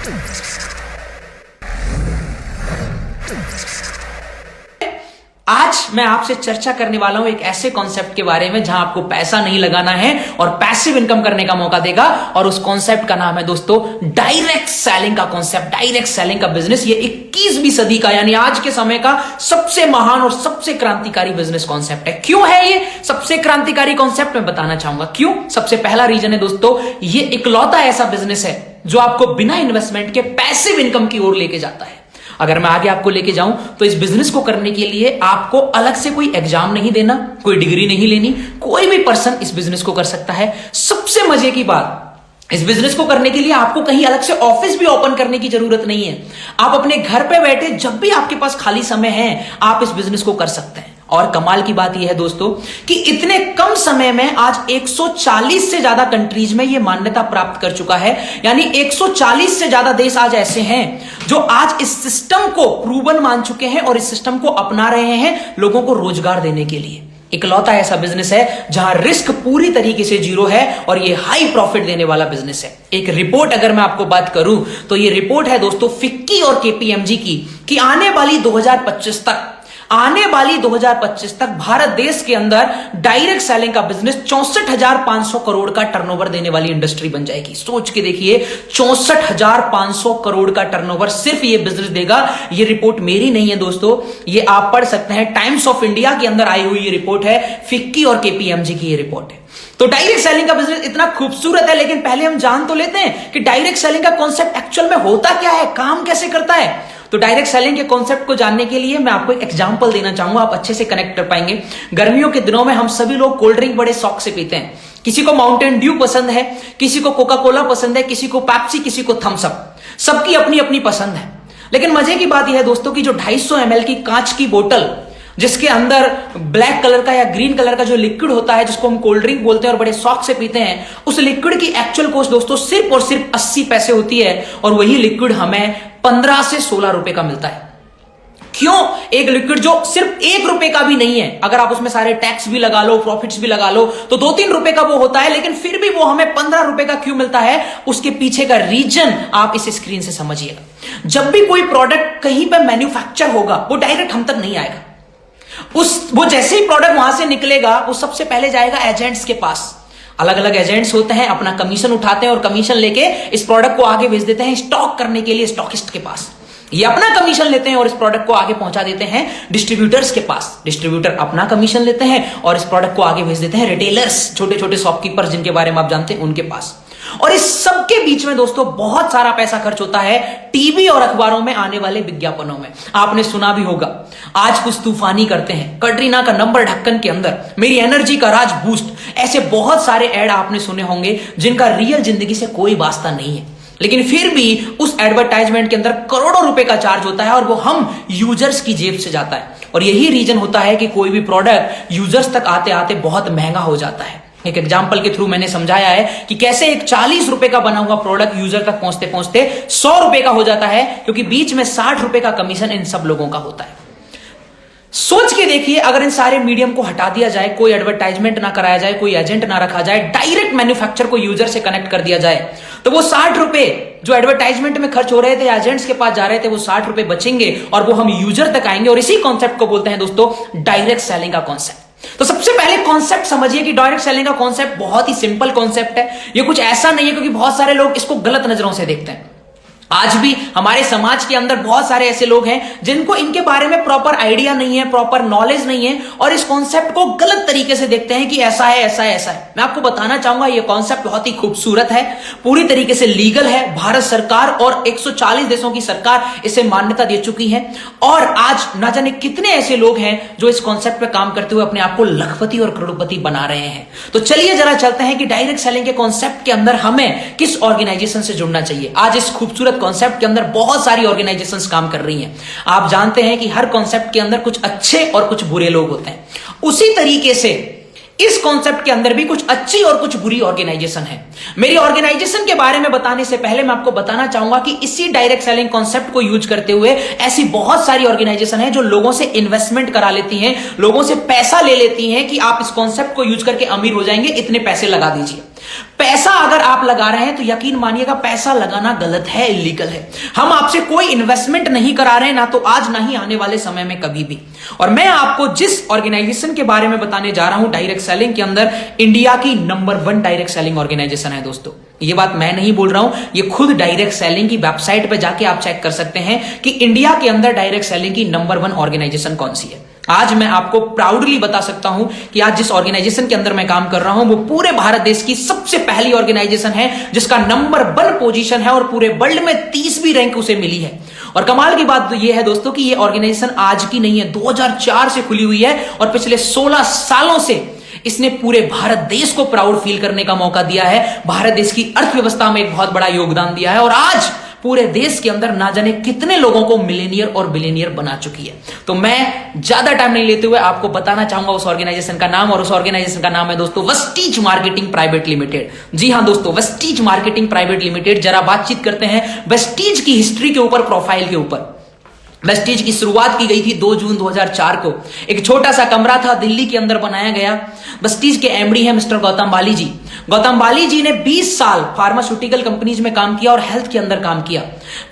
आज मैं आपसे चर्चा करने वाला हूं एक ऐसे कॉन्सेप्ट के बारे में जहां आपको पैसा नहीं लगाना है और पैसिव इनकम करने का मौका देगा, और उस कॉन्सेप्ट का नाम है दोस्तों डायरेक्ट सेलिंग का कॉन्सेप्ट, डायरेक्ट सेलिंग का बिजनेस। ये 21वीं सदी का यानी आज के समय का सबसे महान और सबसे क्रांतिकारी बिजनेस कॉन्सेप्ट है। क्यों है ये सबसे क्रांतिकारी कॉन्सेप्ट, मैं बताना चाहूंगा क्यों। सबसे पहला रीजन है दोस्तों, ये इकलौता ऐसा बिजनेस है जो आपको बिना इन्वेस्टमेंट के पैसिव इनकम की ओर लेके जाता है। अगर मैं आगे आपको लेके जाऊं तो इस बिजनेस को करने के लिए आपको अलग से कोई एग्जाम नहीं देना, कोई डिग्री नहीं लेनी, कोई भी पर्सन इस बिजनेस को कर सकता है। सबसे मजे की बात, इस बिजनेस को करने के लिए आपको कहीं अलग से ऑफिस भी ओपन करने की जरूरत नहीं है। आप अपने घर पे बैठे जब भी आपके पास खाली समय है आप इस बिजनेस को कर सकते हैं। और कमाल की बात यह है दोस्तों कि इतने कम समय में आज 140 से ज्यादा कंट्रीज में यह मान्यता प्राप्त कर चुका है। यानी 140 से ज्यादा देश आज ऐसे हैं जो आज इस सिस्टम को प्रूवन मान चुके हैं और इस सिस्टम को अपना रहे हैं लोगों को रोजगार देने के लिए। इकलौता ऐसा बिजनेस है जहां रिस्क पूरी तरीके से जीरो है और ये हाई प्रॉफिट देने वाला बिजनेस है। एक रिपोर्ट अगर मैं आपको बात करूं तो ये रिपोर्ट है दोस्तों फिक्की और केपीएमजी की कि आने वाली 2025 तक भारत देश के अंदर डायरेक्ट सेलिंग का बिजनेस 64,500 करोड़ का टर्नओवर देने वाली इंडस्ट्री बन जाएगी। सोच के देखिए, 64,500 करोड़ का टर्नओवर सिर्फ ये बिजनेस देगा। ये रिपोर्ट मेरी नहीं है दोस्तों, ये आप पढ़ सकते हैं, टाइम्स ऑफ इंडिया के अंदर आई हुई ये रिपोर्ट है, फिक्की और केपीएमजी की ये रिपोर्ट है। तो डायरेक्ट सेलिंग का बिजनेस इतना खूबसूरत है, लेकिन पहले हम जान तो लेते हैं कि डायरेक्ट सेलिंग का कॉन्सेप्ट एक्चुअल में होता क्या है, काम कैसे करता है। तो डायरेक्ट सेलिंग के कॉन्सेप्ट को जानने के लिए मैं आपको एक एग्जांपल देना चाहूंगा, आप अच्छे से कनेक्ट कर पाएंगे। गर्मियों के दिनों में हम सभी लोग कोल्ड ड्रिंक बड़े शौक से पीते हैं। किसी को माउंटेन ड्यू पसंद है, किसी को कोका कोला पसंद है, किसी को पेप्सी, किसी को थम्स अप, सबकी अपनी अपनी पसंद है। लेकिन मजे की बात यह है दोस्तों कि जो 250 ml की कांच की बोतल जिसके अंदर ब्लैक कलर का या ग्रीन कलर का जो लिक्विड होता है जिसको हम कोल्ड ड्रिंक बोलते हैं और बड़े शौक से पीते हैं, उस लिक्विड की एक्चुअल कॉस्ट दोस्तों सिर्फ और सिर्फ 80 पैसे होती है, और वही लिक्विड हमें 15 से 16 रुपए का मिलता है। क्यों? एक लिक्विड जो सिर्फ 1 रुपए का भी नहीं है, अगर आप उसमें सारे टैक्स भी लगा लो, प्रॉफिट्स भी लगा लो, तो 2-3 रुपए का वो होता है, लेकिन फिर भी वो हमें 15 रुपए का क्यों मिलता है, उसके पीछे का रीजन आप इस स्क्रीन से समझिएगा। जब भी कोई प्रोडक्ट कहीं पर मैन्युफैक्चर होगा वो डायरेक्ट हम तक नहीं आएगा। वो जैसे ही प्रोडक्ट वहां से निकलेगा वो सबसे पहले जाएगा एजेंट्स के पास। अलग अलग एजेंट्स होते हैं, अपना कमीशन उठाते हैं और कमीशन लेके इस प्रोडक्ट को आगे भेज देते हैं स्टॉक करने के लिए स्टॉकिस्ट के पास। ये अपना कमीशन लेते हैं और इस प्रोडक्ट को आगे पहुंचा देते हैं डिस्ट्रीब्यूटर्स के पास। डिस्ट्रीब्यूटर अपना कमीशन लेते हैं और इस प्रोडक्ट को आगे भेज देते हैं रिटेलर्स, छोटे छोटे शॉपकीपर्स जिनके बारे में आप जानते हैं, उनके पास। और इस सब के बीच में दोस्तों बहुत सारा पैसा खर्च होता है टीवी और अखबारों में आने वाले विज्ञापनों में। आपने सुना भी होगा, आज कुछ तूफानी करते हैं, कटरीना का नंबर ढक्कन के अंदर, मेरी एनर्जी का राज बूस्ट, ऐसे बहुत सारे ऐड आपने सुने होंगे जिनका रियल जिंदगी से कोई वास्ता नहीं है, लेकिन फिर भी उस एडवर्टाइजमेंट के अंदर करोड़ों रुपए का चार्ज होता है और वो हम यूजर्स की जेब से जाता है। और यही रीजन होता है कि कोई भी प्रोडक्ट यूजर्स तक आते आते बहुत महंगा हो जाता है। एक एग्जाम्पल के थ्रू मैंने समझाया है कि कैसे एक 40 रुपए का बना हुआ प्रोडक्ट यूजर तक पहुंचते पहुंचते 100 रुपए का हो जाता है, क्योंकि बीच में 60 रुपए का कमीशन इन सब लोगों का होता है। सोच के देखिए, अगर इन सारे मीडियम को हटा दिया जाए, कोई एडवर्टाइजमेंट ना कराया जाए, कोई एजेंट ना रखा जाए, डायरेक्ट मैन्युफैक्चर को यूजर से कनेक्ट कर दिया जाए, तो वो 60 रुपए जो एडवर्टाइजमेंट में खर्च हो रहे थे, एजेंट्स के पास जा रहे थे, वो 60 रुपए बचेंगे और वो हम यूजर तक आएंगे। और इसी कॉन्सेप्ट को बोलते हैं दोस्तों डायरेक्ट सेलिंग का कॉन्सेप्ट। तो सबसे पहले कॉन्सेप्ट समझिए कि डायरेक्ट सेलिंग का कॉन्सेप्ट बहुत ही सिंपल कॉन्सेप्ट है। ये कुछ ऐसा नहीं है, क्योंकि बहुत सारे लोग इसको गलत नजरों से देखते हैं। आज भी हमारे समाज के अंदर बहुत सारे ऐसे लोग हैं जिनको इनके बारे में प्रॉपर आइडिया नहीं है, प्रॉपर नॉलेज नहीं है, और इस कॉन्सेप्ट को गलत तरीके से देखते हैं कि ऐसा है, ऐसा है, ऐसा है। मैं आपको बताना चाहूंगा ये कॉन्सेप्ट बहुत ही खूबसूरत है, पूरी तरीके से लीगल है। भारत सरकार और 140 देशों की सरकार इसे मान्यता दे चुकी है, और आज ना जाने कितने ऐसे लोग हैं जो इस कॉन्सेप्ट पे काम करते हुए अपने आप को लखपति और करोड़पति बना रहे हैं। तो चलिए जरा चलते हैं कि डायरेक्ट सेलिंग के कॉन्सेप्ट के अंदर हमें किस ऑर्गेनाइजेशन से जुड़ना चाहिए। आज इस खूबसूरत कॉन्सेप्ट के अंदर बहुत सारी ऑर्गेनाइजेशंस काम कर रही हैं। आप जानते हैं कि हर कॉन्सेप्ट के अंदर कुछ अच्छे और कुछ बुरे लोग होते हैं, उसी तरीके से इस कॉन्सेप्ट के अंदर भी कुछ अच्छी और कुछ बुरी ऑर्गेनाइजेशन है। मेरी ऑर्गेनाइजेशन के बारे में बताने से पहले मैं आपको बताना चाहूंगा कि इसी डायरेक्ट सेलिंग कॉन्सेप्ट को यूज करते हुए ऐसी बहुत सारी ऑर्गेनाइजेशन है जो लोगों से इन्वेस्टमेंट करा लेती हैं, लोगों से पैसा ले लेती हैं कि आप इस कॉन्सेप्ट को यूज करके अमीर हो जाएंगे, इतने पैसे लगा दीजिए। पैसा अगर आप लगा रहे हैं तो यकीन मानिएगा पैसा लगाना गलत है, इलीगल है। हम आपसे कोई इन्वेस्टमेंट नहीं करा रहे हैं, ना तो आज ना ही आने वाले समय में कभी भी। और मैं आपको जिस ऑर्गेनाइजेशन के बारे में बताने जा रहा हूं डायरेक्ट सेलिंग के अंदर, इंडिया की नंबर 1 डायरेक्ट सेलिंग ऑर्गेनाइजेशन है दोस्तों। ये बात मैं नहीं बोल रहा हूं, ये खुद डायरेक्ट सेलिंग की वेबसाइट पे जाके आप चेक कर सकते हैं कि इंडिया के अंदर डायरेक्ट सेलिंग की नंबर 1 ऑर्गेनाइजेशन कौन सी है। आज मैं आपको प्राउडली बता सकता हूं कि आज जिस ऑर्गेनाइजेशन के अंदर मैं काम कर रहा हूं वो पूरे भारत देश की सबसे पहली ऑर्गेनाइजेशन है जिसका नंबर 1 पोजीशन है और पूरे वर्ल्ड में 30वीं रैंक उसे मिली है। और कमाल की बात तो यह है दोस्तों कि यह ऑर्गेनाइजेशन आज की नहीं है, 2004 से खुली हुई है और पिछले 16 सालों से इसने पूरे भारत देश को प्राउड फील करने का मौका दिया है, भारत देश की अर्थव्यवस्था में एक बहुत बड़ा योगदान दिया है और आज पूरे देश के अंदर ना जाने कितने लोगों को मिलेनियर और बिलियनियर बना चुकी है। तो मैं ज्यादा टाइम नहीं लेते हुए आपको बताना चाहूंगा उस ऑर्गेनाइजेशन का नाम, और उस ऑर्गेनाइजेशन का नाम है दोस्तों वेस्टीज मार्केटिंग प्राइवेट लिमिटेड। जी हां दोस्तों, वेस्टीज मार्केटिंग प्राइवेट लिमिटेड। जरा बातचीत करते हैं वेस्टीज की हिस्ट्री के ऊपर, प्रोफाइल के ऊपर। वेस्टीज की शुरुआत की गई थी 2 जून 2004 को। एक छोटा सा कमरा था, दिल्ली के अंदर बनाया गया। वेस्टीज के एमडी हैं मिस्टर गौतम बाली जी। गौतम बाली जी ने 20 साल फार्मास्यूटिकल कंपनीज में काम किया और हेल्थ के अंदर काम किया।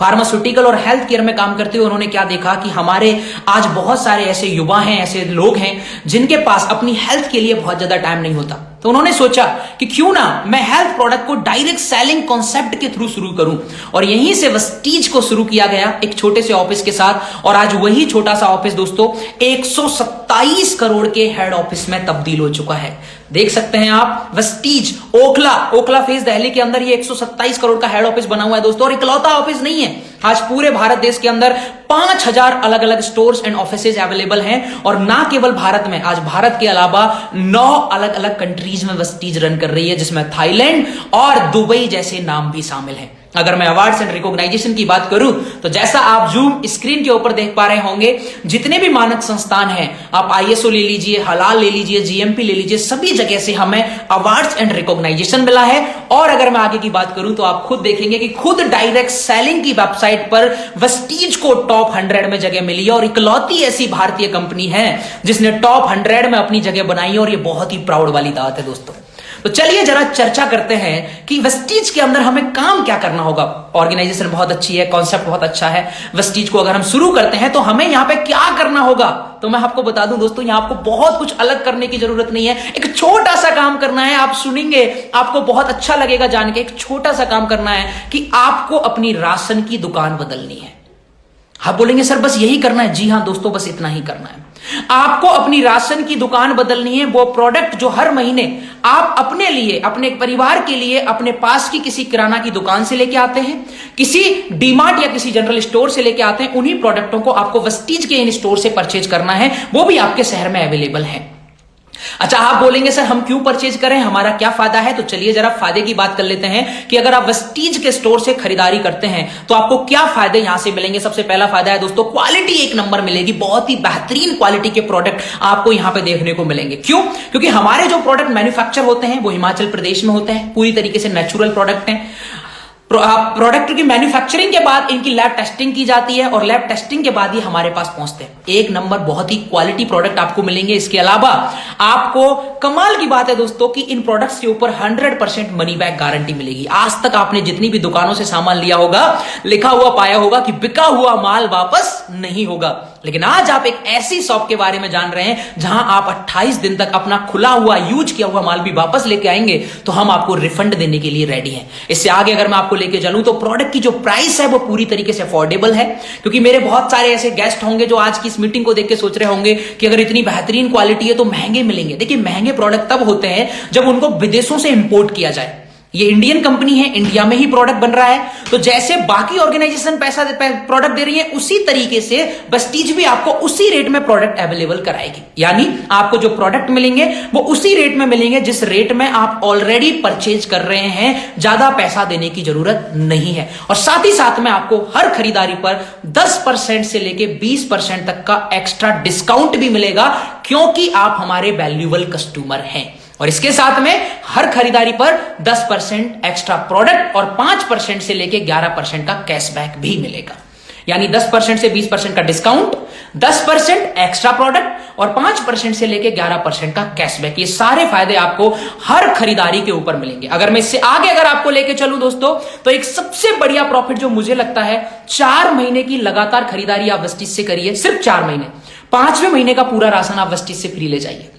फार्मास्यूटिकल और हेल्थ केयर में काम करते हुए उन्होंने क्या देखा कि हमारे आज बहुत सारे ऐसे युवा हैं, ऐसे लोग हैं जिनके पास अपनी हेल्थ के लिए बहुत ज्यादा टाइम नहीं होता। तो उन्होंने सोचा कि क्यों ना मैं हेल्थ प्रोडक्ट को डायरेक्ट सेलिंग कॉन्सेप्ट के थ्रू शुरू करूं, और यहीं से वेस्टीज को शुरू किया गया एक छोटे से ऑफिस के साथ। और आज वही छोटा सा ऑफिस दोस्तों 127 करोड़ के हेड ऑफिस में तब्दील हो चुका है। देख सकते हैं आप, वेस्टीज ओखला फेस दिल्ली के अंदर ये 127 करोड़ का हेड ऑफिस बना हुआ है दोस्तों। और इकलौता ऑफिस नहीं है, आज पूरे भारत देश के अंदर 5000 अलग अलग स्टोर्स एंड ऑफिसेज अवेलेबल हैं। और ना केवल भारत में, आज भारत के अलावा 9 अलग अलग कंट्रीज में वेस्टीज रन कर रही है, जिसमें थाईलैंड और दुबई जैसे नाम भी शामिल हैं। अगर मैं अवार्ड्स एंड रिकॉग्नाइजेशन की बात करूं तो जैसा आप जूम स्क्रीन के ऊपर देख पा रहे होंगे, जितने भी मानक संस्थान हैं, आप आईएसओ ले लीजिए, हलाल ले लीजिए, जीएमपी ले लीजिए, सभी जगह से हमें अवार्ड्स एंड रिकॉग्नाइजेशन मिला है। और अगर मैं आगे की बात करूं तो आप खुद देखेंगे कि खुद डायरेक्ट सेलिंग की वेबसाइट पर वेस्टीज को टॉप 100 में जगह मिली है और इकलौती ऐसी भारतीय कंपनी है जिसने टॉप 100 में अपनी जगह बनाई है। और यह बहुत ही प्राउड वाली बात है दोस्तों। तो चलिए जरा चर्चा करते हैं कि वेस्टीज के अंदर हमें काम क्या करना होगा। ऑर्गेनाइजेशन बहुत अच्छी है, कॉन्सेप्ट बहुत अच्छा है। वेस्टीज को अगर हम शुरू करते हैं तो हमें यहां पे क्या करना होगा, तो मैं आपको बता दूं दोस्तों, यहां आपको बहुत कुछ अलग करने की जरूरत नहीं है। एक छोटा सा काम करना है, आप सुनेंगे आपको बहुत अच्छा लगेगा जान के। एक छोटा सा काम करना है कि आपको अपनी राशन की दुकान बदलनी है। आप बोलेंगे सर बस यही करना है? जी हां दोस्तों, बस इतना ही करना है। आपको अपनी राशन की दुकान बदलनी है। वो प्रोडक्ट जो हर महीने आप अपने लिए, अपने परिवार के लिए अपने पास की किसी किराना की दुकान से लेके आते हैं, किसी डीमार्ट या किसी जनरल स्टोर से लेके आते हैं, उन्हीं प्रोडक्टों को आपको वेस्टीज के इन स्टोर से परचेज करना है, वो भी आपके शहर में अवेलेबल है। अच्छा, आप बोलेंगे सर हम क्यों परचेज करें, हमारा क्या फायदा है? तो चलिए जरा फायदे की बात कर लेते हैं कि अगर आप वेस्टीज के स्टोर से खरीदारी करते हैं तो आपको क्या फायदे यहां से मिलेंगे। सबसे पहला फायदा है दोस्तों, क्वालिटी एक नंबर मिलेगी। बहुत ही बेहतरीन क्वालिटी के प्रोडक्ट आपको यहां पे देखने को मिलेंगे। क्यों? क्योंकि हमारे जो प्रोडक्ट मैन्युफैक्चर होते हैं वो हिमाचल प्रदेश में होते हैं, पूरी तरीके से नेचुरल प्रोडक्ट हैं। प्रोडक्ट की मैन्युफैक्चरिंग के बाद इनकी लैब टेस्टिंग की जाती है और लैब टेस्टिंग के बाद ही हमारे पास पहुंचते हैं। एक नंबर बहुत ही क्वालिटी प्रोडक्ट आपको मिलेंगे। इसके अलावा आपको कमाल की बात है दोस्तों कि इन प्रोडक्ट्स के ऊपर 100% मनी बैक गारंटी मिलेगी। आज तक आपने जितनी भी दुकानों से सामान लिया होगा, लिखा हुआ पाया होगा कि बिका हुआ माल वापस नहीं होगा, लेकिन आज आप एक ऐसी शॉप के बारे में जान रहे हैं जहां आप 28 दिन तक अपना खुला हुआ यूज किया हुआ माल भी वापस लेके आएंगे तो हम आपको रिफंड देने के लिए रेडी हैं। इससे आगे अगर मैं आपको लेके चलूं तो प्रोडक्ट की जो प्राइस है वो पूरी तरीके से अफोर्डेबल है, क्योंकि मेरे बहुत सारे ऐसे गेस्ट होंगे जो आज की इस मीटिंग को देख के सोच रहे होंगे कि अगर इतनी बेहतरीन क्वालिटी है तो महंगे मिलेंगे। देखिए, महंगे प्रोडक्ट तब होते हैं जब उनको विदेशों से इंपोर्ट किया जाए। ये इंडियन कंपनी है, इंडिया में ही प्रोडक्ट बन रहा है, तो जैसे बाकी ऑर्गेनाइजेशन पैसा प्रोडक्ट दे रही है उसी तरीके से वेस्टीज भी आपको उसी रेट में प्रोडक्ट अवेलेबल कराएगी। यानी आपको जो प्रोडक्ट मिलेंगे वो उसी रेट में मिलेंगे जिस रेट में आप ऑलरेडी परचेज कर रहे हैं। ज्यादा पैसा देने की जरूरत नहीं है। और साथ ही साथ में आपको हर खरीदारी पर 10% से लेके 20% तक का एक्स्ट्रा डिस्काउंट भी मिलेगा, क्योंकि आप हमारे वैल्यूएबल कस्टमर हैं। और इसके साथ में हर खरीदारी पर 10% एक्स्ट्रा प्रोडक्ट और 5% से लेके 11% का कैशबैक भी मिलेगा। यानी 10% से 20% का डिस्काउंट, 10% एक्स्ट्रा प्रोडक्ट और 5% से लेके 11% का कैशबैक। ये सारे फायदे आपको हर खरीदारी के ऊपर मिलेंगे। अगर मैं इससे आगे अगर आपको लेके चलूं दोस्तों, तो एक सबसे बढ़िया प्रॉफिट जो मुझे लगता है, 4 महीने की लगातार खरीदारी आप वेस्टीज से करिए, सिर्फ 4 महीने। 5वें महीने का पूरा राशन आप वेस्टीज से फ्री ले जाइए।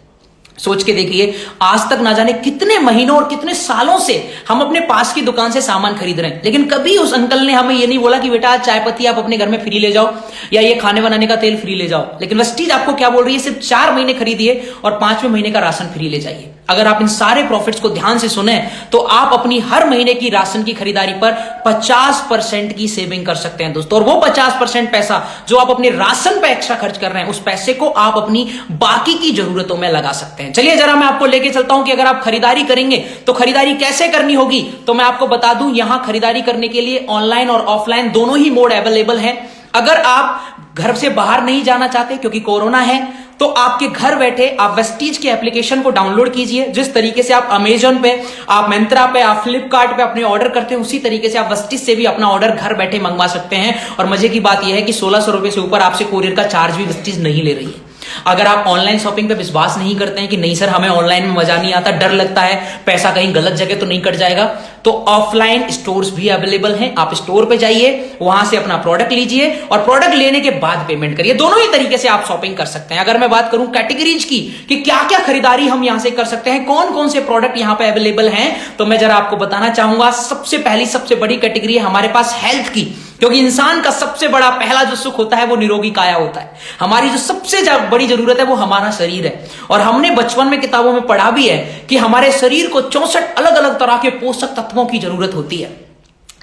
सोच के देखिए, आज तक ना जाने कितने महीनों और कितने सालों से हम अपने पास की दुकान से सामान खरीद रहे हैं, लेकिन कभी उस अंकल ने हमें ये नहीं बोला कि बेटा चाय पत्ती आप अपने घर में फ्री ले जाओ, या ये खाने बनाने का तेल फ्री ले जाओ। लेकिन वेस्टीज आपको क्या बोल रही है, सिर्फ 4 महीने खरीदिए और 5वें महीने का राशन फ्री ले जाइए। अगर आप इन सारे प्रॉफिट्स को ध्यान से सुने तो आप अपनी हर महीने की राशन की खरीदारी पर 50% की सेविंग कर सकते हैं दोस्तों। और वो 50% पैसा जो आप अपने राशन पे एक्स्ट्रा खर्च कर रहे हैं, उस पैसे को आप अपनी बाकी की जरूरतों में लगा सकते हैं। चलिए जरा मैं आपको लेके चलता हूं कि अगर आप खरीदारी करेंगे तो खरीदारी कैसे करनी होगी। तो मैं आपको बता दूं, यहां खरीदारी करने के लिए ऑनलाइन और ऑफलाइन दोनों ही मोड अवेलेबल हैं। अगर आप घर से बाहर नहीं जाना चाहते क्योंकि कोरोना है, तो आपके घर बैठे आप वेस्टीज के एप्लीकेशन को डाउनलोड कीजिए। जिस तरीके से आप अमेजन पे, आप मिंत्रा पे, आप फ्लिपकार्ट पे अपने ऑर्डर करते हैं, उसी तरीके से आप वेस्टीज से भी अपना ऑर्डर घर बैठे मंगवा सकते हैं। और मजे की बात यह है कि 1600 रुपए से ऊपर आपसे कोरियर का चार्ज भी वेस्टीज नहीं ले रही है। अगर आप ऑनलाइन शॉपिंग पे विश्वास नहीं करते हैं कि नहीं सर हमें ऑनलाइन में मजा नहीं आता, डर लगता है पैसा कहीं गलत जगह तो नहीं कट जाएगा, तो ऑफलाइन स्टोर्स भी अवेलेबल हैं। आप स्टोर पे जाइए, वहां से अपना प्रोडक्ट लीजिए और प्रोडक्ट लेने के बाद पेमेंट करिए। दोनों ही तरीके से आप शॉपिंग कर सकते हैं। अगर मैं बात करूं कैटेगरीज की कि क्या क्या खरीदारी हम यहां से कर सकते हैं, कौन कौन से प्रोडक्ट यहां पे अवेलेबल हैं, तो मैं जरा आपको बताना चाहूंगा। सबसे पहली सबसे बड़ी कैटेगरी है हमारे पास हेल्थ की, क्योंकि इंसान का सबसे बड़ा पहला जो सुख होता है वो निरोगी काया होता है। हमारी जो सबसे बड़ी जरूरत है वो हमारा शरीर है। और हमने बचपन में किताबों में पढ़ा भी है कि हमारे शरीर को 64 अलग अलग तरह के पोषक तत्वों की जरूरत होती है,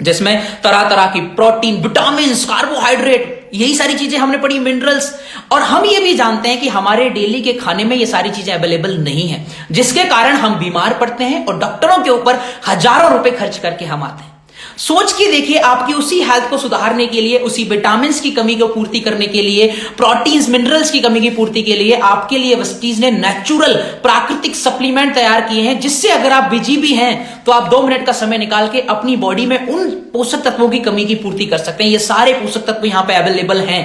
जिसमें तरह तरह की प्रोटीन, विटामिन, कार्बोहाइड्रेट, यही सारी चीजें हमने पढ़ी, मिनरल्स। और हम ये भी जानते हैं कि हमारे डेली के खाने में ये सारी चीजें अवेलेबल नहीं है, जिसके कारण हम बीमार पड़ते हैं और डॉक्टरों के ऊपर हजारों रुपए खर्च करके हम आते हैं। सोच के देखिए, आपकी उसी हेल्थ को सुधारने के लिए, उसी विटामिन की कमी को पूर्ति करने के लिए, प्रोटीन्स, मिनरल्स की कमी की पूर्ति के लिए आपके लिए वेस्टीज ने नेचुरल प्राकृतिक सप्लीमेंट तैयार किए हैं, जिससे अगर आप बिजी भी हैं तो आप 2 मिनट का समय निकाल के अपनी बॉडी में उन पोषक तत्वों की कमी की पूर्ति कर सकते हैं। ये सारे पोषक तत्व यहां पे अवेलेबल हैं।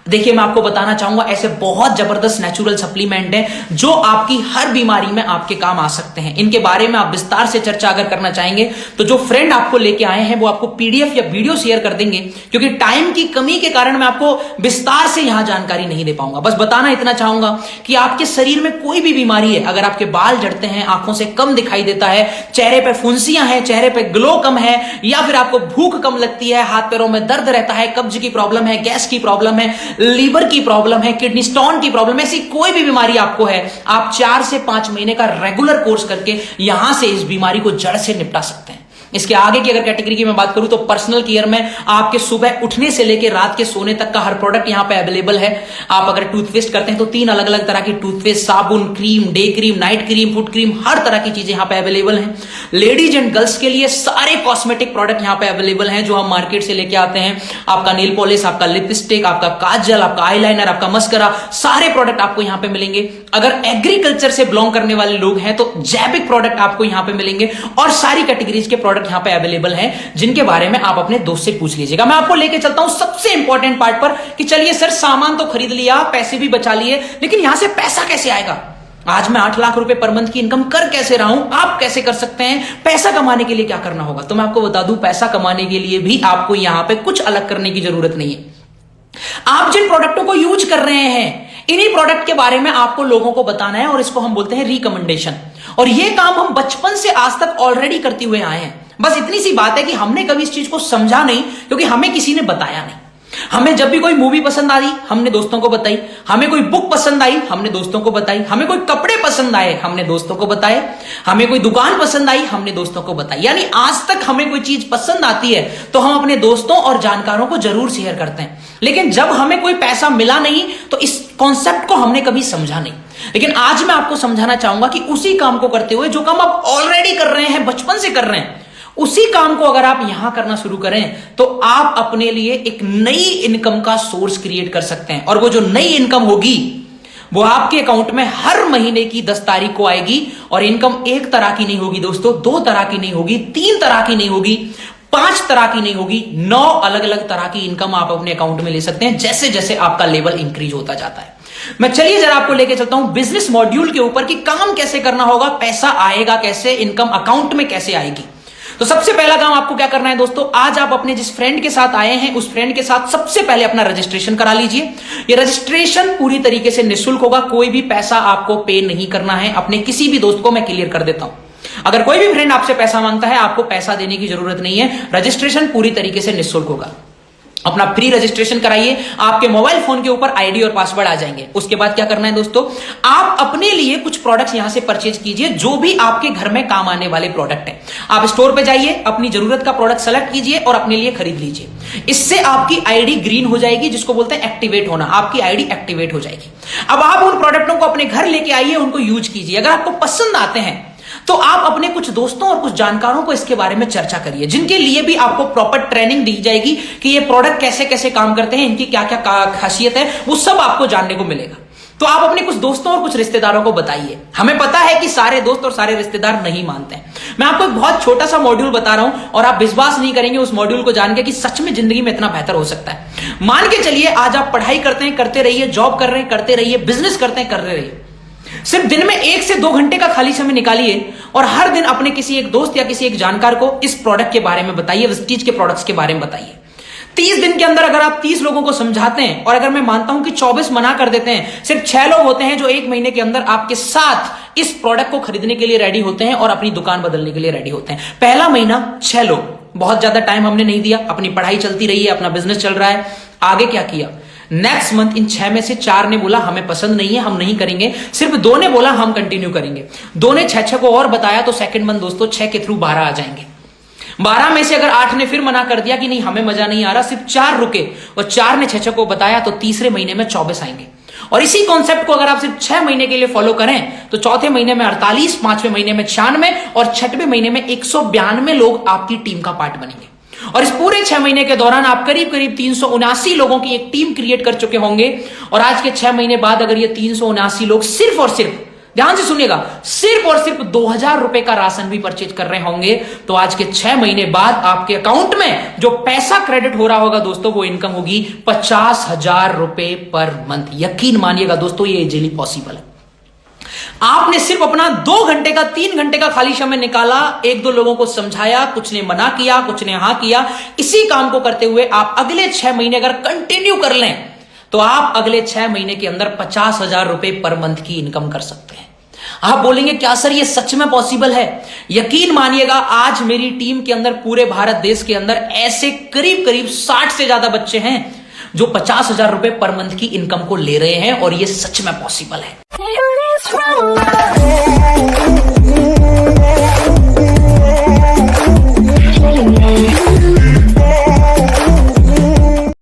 देखिए, मैं आपको बताना चाहूंगा, ऐसे बहुत जबरदस्त नेचुरल सप्लीमेंट हैं जो आपकी हर बीमारी में आपके काम आ सकते हैं। इनके बारे में आप विस्तार से चर्चा अगर करना चाहेंगे तो जो फ्रेंड आपको लेके आए हैं वो आपको पीडीएफ या वीडियो शेयर कर देंगे, क्योंकि टाइम की कमी के कारण मैं आपको विस्तार से यहां जानकारी नहीं दे पाऊंगा। बस बताना इतना चाहूंगा कि आपके शरीर में कोई भी बीमारी है, अगर आपके बाल झड़ते हैं, आंखों से कम दिखाई देता है, चेहरे पे फुंसियां हैं, चेहरे पे ग्लो कम है, या फिर आपको भूख कम लगती है, हाथ पैरों में दर्द रहता है, कब्ज की प्रॉब्लम है, गैस की प्रॉब्लम है, लीवर की प्रॉब्लम है, किडनी स्टोन की प्रॉब्लम है, ऐसी कोई भी बीमारी आपको है, आप 4 से 5 महीने का रेगुलर कोर्स करके यहां से इस बीमारी को जड़ से निपटा सकते हैं। इसके आगे की अगर कैटेगरी की मैं बात करूं तो पर्सनल केयर में आपके सुबह उठने से लेकर रात के सोने तक का हर प्रोडक्ट यहां पे अवेलेबल है। आप अगर टूथपेस्ट करते हैं तो 3 अलग अलग तरह की टूथपेस्ट, साबुन, cream, day cream, night cream, foot cream, हर तरह की चीजें यहां पे अवेलेबल हैं। लेडीज एंड गर्ल्स के लिए सारे कॉस्मेटिक प्रोडक्ट यहां पे अवेलेबल हैं जो हम मार्केट से लेके आते हैं। आपका नेल पॉलिश, आपका लिपस्टिक, आपका काजल, आपका आईलाइनर, आपका मस्करा, सारे प्रोडक्ट आपको यहां पे मिलेंगे। अगर एग्रीकल्चर से बिलोंग करने वाले लोग हैं तो जैविक प्रोडक्ट आपको यहां पे मिलेंगे। और सारी कैटेगरीज के प्रोडक्ट यहां पे अवेलेबल हैं, जिनके बारे में आप अपने दोस्त से पूछ लीजिएगा। मैं आपको लेके चलता हूं सबसे इंपॉर्टेंट पार्ट पर कि चलिए सर, सामान तो खरीद लिया, पैसे भी बचा लिए, लेकिन यहां से पैसा कैसे आएगा? आज मैं 8 लाख रुपए पर मंथ की इनकम कर कैसे रहा हूं, आप कैसे कर सकते हैं? पैसा कमाने के लिए क्या करना होगा? तो मैं आपको बता दूं, पैसा कमाने के लिए भी आपको यहां पे कुछ अलग करने की जरूरत नहीं है। आप जिन प्रोडक्टों को यूज कर रहे हैं, इन्हीं प्रोडक्ट के बारे में आपको लोगों को बताना है, और इसको हम बोलते हैं रिकमेंडेशन। और ये काम हम बचपन से आज तक ऑलरेडी करते हुए आए हैं। बस इतनी सी बात है कि हमने कभी इस चीज को समझा नहीं, क्योंकि हमें किसी ने बताया नहीं। हमें जब भी कोई मूवी पसंद आई, हमने दोस्तों को बताई। हमें कोई बुक पसंद आई, हमने दोस्तों को बताई। हमें कोई कपड़े पसंद आए, हमने दोस्तों को बताए। हमें कोई दुकान पसंद आई, हमने दोस्तों को बताई। यानी आज तक हमें कोई चीज पसंद आती है तो हम अपने दोस्तों और जानकारों को जरूर शेयर करते हैं। लेकिन जब हमें कोई पैसा मिला नहीं तो इस कॉन्सेप्ट को हमने कभी समझा नहीं। लेकिन आज मैं आपको समझाना चाहूंगा कि उसी काम को करते हुए, जो काम आप ऑलरेडी कर रहे हैं, बचपन से कर रहे हैं, उसी काम को अगर आप यहां करना शुरू करें तो आप अपने लिए एक नई इनकम का सोर्स क्रिएट कर सकते हैं। और वो जो नई इनकम होगी वो आपके अकाउंट में हर महीने की 10 तारीख को आएगी। और इनकम एक तरह की नहीं होगी दोस्तों, 2 तरह की नहीं होगी, 3 तरह की नहीं होगी, 5 तरह की नहीं होगी, 9 अलग अलग तरह की इनकम आप अपने अकाउंट में ले सकते हैं, जैसे जैसे आपका लेवल इंक्रीज होता जाता है। मैं चलिए जरा आपको लेके चलता हूं बिजनेस मॉड्यूल के ऊपर कि काम कैसे करना होगा, पैसा आएगा कैसे, इनकम अकाउंट में कैसे आएगी। तो सबसे पहला काम आपको क्या करना है दोस्तों, आज आप अपने जिस फ्रेंड के साथ आए हैं उस फ्रेंड के साथ सबसे पहले अपना रजिस्ट्रेशन करा लीजिए। ये रजिस्ट्रेशन पूरी तरीके से निःशुल्क होगा, कोई भी पैसा आपको पे नहीं करना है। अपने किसी भी दोस्त को मैं क्लियर कर देता हूं, अगर कोई भी फ्रेंड आपसे पैसा मांगता है आपको पैसा देने की जरूरत नहीं है, रजिस्ट्रेशन पूरी तरीके से निःशुल्क होगा। अपना फ्री रजिस्ट्रेशन कराइए, आपके मोबाइल फोन के ऊपर आईडी और पासवर्ड आ जाएंगे। उसके बाद क्या करना है दोस्तों, आप अपने लिए कुछ प्रोडक्ट्स यहां से परचेज कीजिए, जो भी आपके घर में काम आने वाले प्रोडक्ट हैं। आप स्टोर पे जाइए, अपनी जरूरत का प्रोडक्ट सेलेक्ट कीजिए और अपने लिए खरीद लीजिए। इससे आपकी आईडी ग्रीन हो जाएगी, जिसको बोलते हैं एक्टिवेट होना, आपकी आईडी एक्टिवेट हो जाएगी। अब आप उन प्रोडक्टों को अपने घर लेके आइए, उनको यूज कीजिए। अगर आपको पसंद आते हैं तो आप अपने कुछ दोस्तों और कुछ जानकारों को इसके बारे में चर्चा करिए, जिनके लिए भी आपको प्रॉपर ट्रेनिंग दी जाएगी कि ये प्रोडक्ट कैसे कैसे काम करते हैं, इनकी क्या क्या खासियत है, वो सब आपको जानने को मिलेगा। तो आप अपने कुछ दोस्तों और कुछ रिश्तेदारों को बताइए। हमें पता है कि सारे दोस्त और सारे रिश्तेदार नहीं मानते हैं। मैं आपको एक बहुत छोटा सा मॉड्यूल बता रहा हूं और आप विश्वास नहीं करेंगे उस मॉड्यूल को जान के कि सच में जिंदगी में इतना बेहतर हो सकता है। मान के चलिए आज आप पढ़ाई करते हैं, करते रहिए, जॉब कर रहे हैं, करते रहिए, बिजनेस करते हैं, करते रहिए। सिर्फ दिन में 1 से 2 घंटे का खाली समय निकालिए और हर दिन अपने किसी एक दोस्त या किसी एक जानकार को इस प्रोडक्ट के बारे में बताइए, विस्टीज के प्रोडक्ट्स के बारे में बताइए। 30 दिन के अंदर अगर आप 30 लोगों को समझाते हैं और अगर मैं मानता हूं कि 24 मना कर देते हैं, सिर्फ 6 लोग होते हैं जो 1 महीने के अंदर आपके साथ इस प्रोडक्ट को खरीदने के लिए रेडी होते हैं और अपनी दुकान बदलने के लिए रेडी होते हैं। पहला महीना 6 लोग, बहुत ज्यादा टाइम हमने नहीं दिया, अपनी पढ़ाई चलती रही है, अपना बिजनेस चल रहा है। आगे क्या किया, नेक्स्ट मंथ इन 6 में से 4 ने बोला हमें पसंद नहीं है, हम नहीं करेंगे। सिर्फ 2 ने बोला हम कंटिन्यू करेंगे। 2 ने 6 को और बताया तो सेकंड मंथ दोस्तों 6 के थ्रू 12 आ जाएंगे। 12 में से अगर 8 ने फिर मना कर दिया कि नहीं हमें मजा नहीं आ रहा, सिर्फ 4 रुके और 4 ने 6 को बताया तो तीसरे महीने में 24 आएंगे। और इसी कॉन्सेप्ट को अगर आप सिर्फ 6 महीने के लिए फॉलो करें तो चौथे महीने में 48, 5वें महीने में 96 और 6वें महीने में 192 लोग आपकी टीम का पार्ट बनेंगे। और इस पूरे 6 महीने के दौरान आप करीब करीब 379 लोगों की एक टीम क्रिएट कर चुके होंगे। और आज के 6 महीने बाद अगर ये 379 लोग सिर्फ और सिर्फ, ध्यान से सुनिएगा, सिर्फ और सिर्फ 2000 रुपए का राशन भी परचेज कर रहे होंगे, तो आज के 6 महीने बाद आपके अकाउंट में जो पैसा क्रेडिट हो रहा होगा दोस्तों, वो इनकम होगी 50,000 रुपए पर मंथ। यकीन मानिएगा दोस्तों, ये इजीली पॉसिबल है। आपने सिर्फ अपना 2 घंटे का 3 घंटे का खाली समय निकाला, 1-2 लोगों को समझाया, कुछ ने मना किया, कुछ ने हाँ किया। इसी काम को करते हुए आप अगले 6 महीने अगर कंटिन्यू कर लें तो आप अगले 6 महीने के अंदर 50,000 रुपए पर मंथ की इनकम कर सकते हैं। आप बोलेंगे क्या सर ये सच में पॉसिबल है? यकीन मानिएगा, आज मेरी टीम के अंदर पूरे भारत देश के अंदर ऐसे करीब करीब 60 से ज्यादा बच्चे हैं जो 50,000 रुपए पर मंथ की इनकम को ले रहे हैं और ये सच में पॉसिबल है।